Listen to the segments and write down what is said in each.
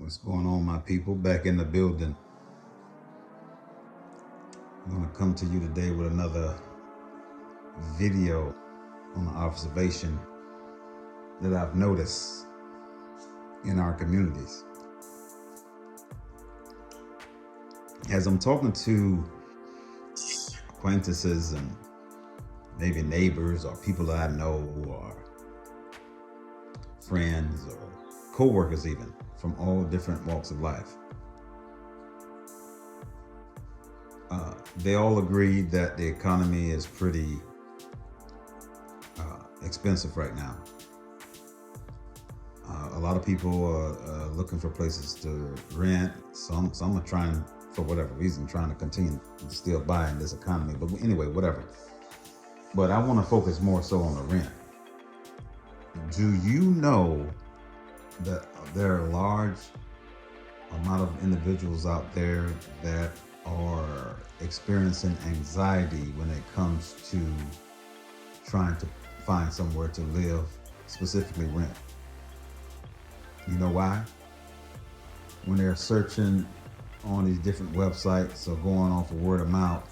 What's going on, my people? Back in the building. I'm going to come to you today with another video on an observation that I've noticed in our communities. As I'm talking to acquaintances and maybe neighbors or people that I know or friends or co-workers even from all different walks of life, they all agree that the economy is pretty expensive right now. A lot of people are looking for places to rent. Some are trying, for whatever reason, trying to continue to still buy in this economy. But anyway, whatever. But I want to focus more so on the rent. Do you know that there are a large amount of individuals out there that are experiencing anxiety when it comes to trying to find somewhere to live, specifically rent? You know why? When they're searching on these different websites or going off of word of mouth,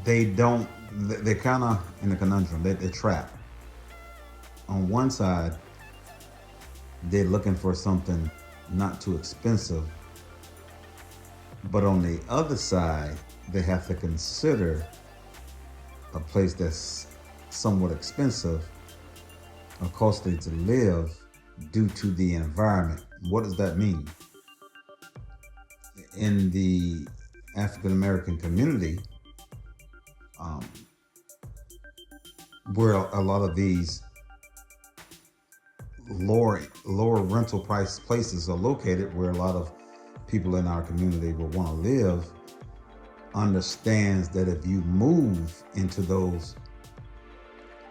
they're kind of in a conundrum. They're trapped. On one side, they're looking for something not too expensive, but on the other side, they have to consider a place that's somewhat expensive or costly to live due to the environment. What does that mean? In the African American community, where a lot of these lower rental price places are located, where a lot of people in our community will want to live, understands that if you move into those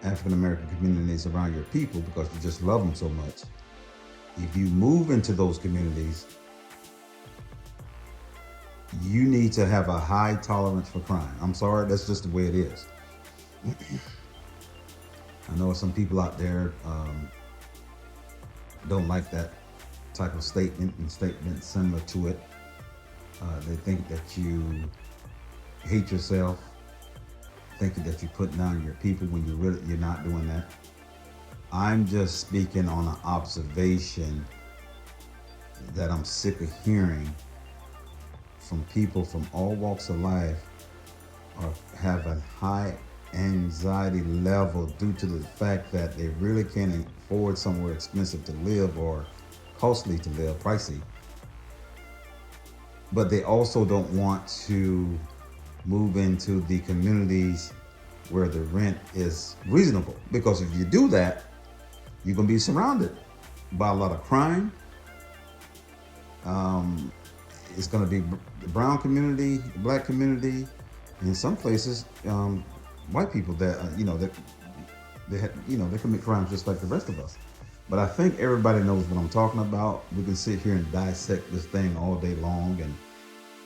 African American communities around your people, because you just love them so much, if you move into those communities, you need to have a high tolerance for crime. I'm sorry, that's just the way it is. I know some people out there don't like that type of statement and statements similar to it. They think that you hate yourself, thinking that you're putting down your people when you're not doing that. I'm just speaking on an observation that I'm sick of hearing from people from all walks of life, or have a high anxiety level due to the fact that they really can't afford somewhere expensive to live or costly to live, pricey. But they also don't want to move into the communities where the rent is reasonable, because if you do that, you're going to be surrounded by a lot of crime. It's going to be the brown community, the black community, and in some places, white people that they commit crimes just like the rest of us. But I think everybody knows what I'm talking about. We can sit here and dissect this thing all day long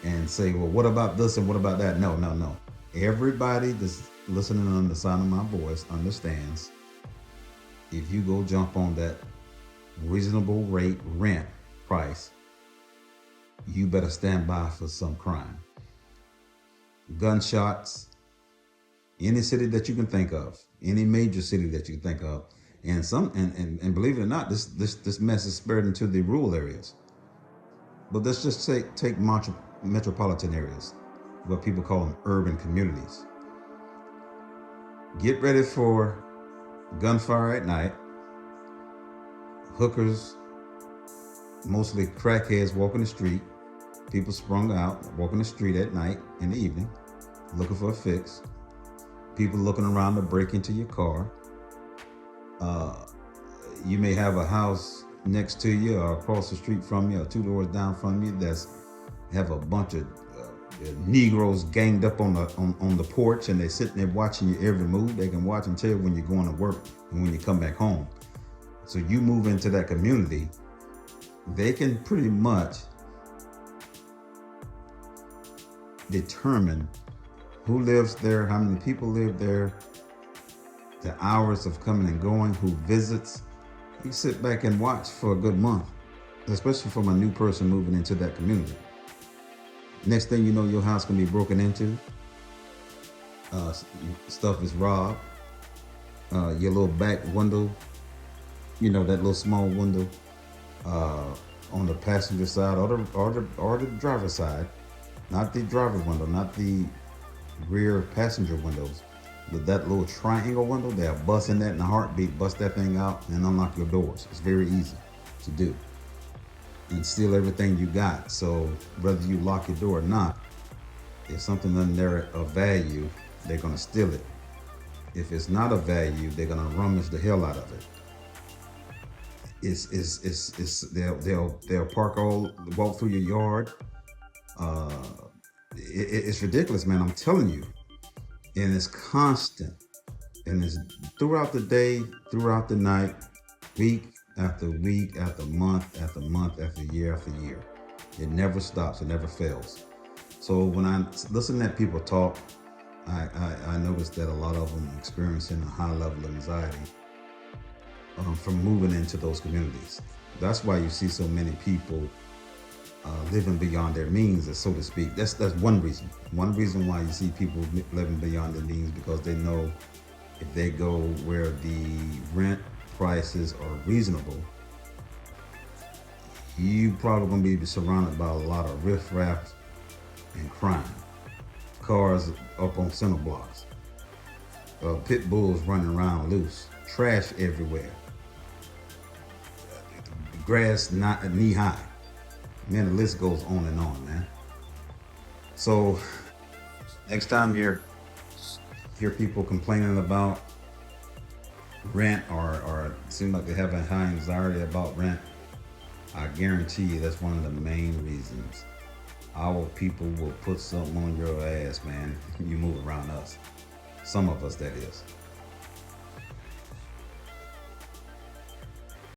and say, well, what about this and what about that? No. Everybody that's listening on the sound of my voice understands, if you go jump on that reasonable rate rent price, you better stand by for some crime. Gunshots, any city that you can think of, any major city that you can think of, and believe it or not, this mess is spread into the rural areas. But let's just take metropolitan areas, what people call them urban communities. Get ready for gunfire at night, hookers, mostly crackheads walking the street, people sprung out, walking the street at night in the evening, looking for a fix, people looking around to break into your car. You may have a house next to you or across the street from you or 2 doors down from you that's have a bunch of Negroes ganged up on the porch, and they're sitting there watching your every move. They can watch and tell when you're going to work and when you come back home. So you move into that community, they can pretty much determine who lives there, how many people live there, the hours of coming and going, who visits, You sit back and watch for a good month, especially from a new person moving into that community. Next thing you know, your house can be broken into. Uh, Stuff is robbed. Your little back window, that little small window uh, on the passenger side or the driver's side, not the driver's window, not the rear passenger windows, but that little triangle window, they'll bust in that in a heartbeat, bust that thing out and unlock your doors. It's very easy to do and steal everything you got. So whether you lock your door or not, if something in there of value, they're gonna steal it. If it's not of value, they're gonna rummage the hell out of it. They'll walk through your yard. Uh, it's ridiculous, man. I'm telling you, and it's constant, and it's throughout the day, throughout the night, week after week, after month after month, after year after year. It never stops. It never fails. So when I listen to people talk, I noticed that a lot of them are experiencing a high level of anxiety from moving into those communities. That's why you see so many people living beyond their means, so to speak. That's one reason. One reason why you see people living beyond their means, because they know if they go where the rent prices are reasonable, you probably gonna be surrounded by a lot of riffraff and crime. Cars up on center blocks, pit bulls running around loose, trash everywhere, grass not knee high. Man, the list goes on and on, man. So next time you hear people complaining about rent or seem like they're having high anxiety about rent, I guarantee you that's one of the main reasons. Our people will put something on your ass, man. You move around us. Some of us, that is.